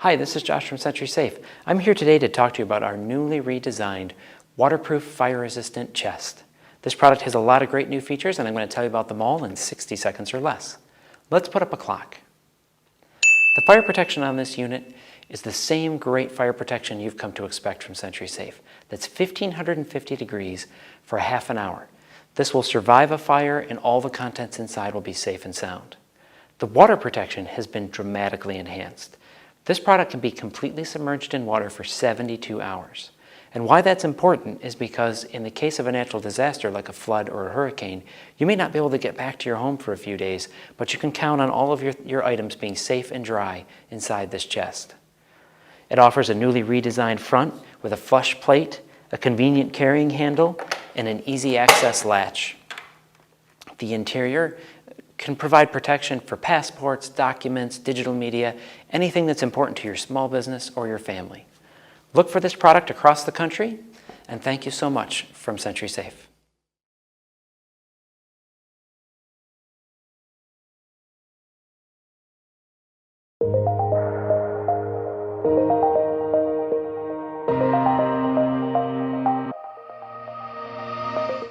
Hi, this is Josh from SentrySafe. I'm here today to talk to you about our newly redesigned waterproof fire-resistant chest. This product has a lot of great new features and I'm going to tell you about them all in 60 seconds or less. Let's put up a clock. The fire protection on this unit is the same great fire protection you've come to expect from SentrySafe. That's 1550 degrees for half an hour. This will survive a fire and all the contents inside will be safe and sound. The water protection has been dramatically enhanced. This product can be completely submerged in water for 72 hours. And why that's important is because in the case of a natural disaster like a flood or a hurricane, you may not be able to get back to your home for a few days, but you can count on all of your items being safe and dry inside this chest. It offers a newly redesigned front with a flush plate, a convenient carrying handle, and an easy access latch. The interior can provide protection for passports, documents, digital media, anything that's important to your small business or your family. Look for this product across the country, and thank you so much from SentrySafe.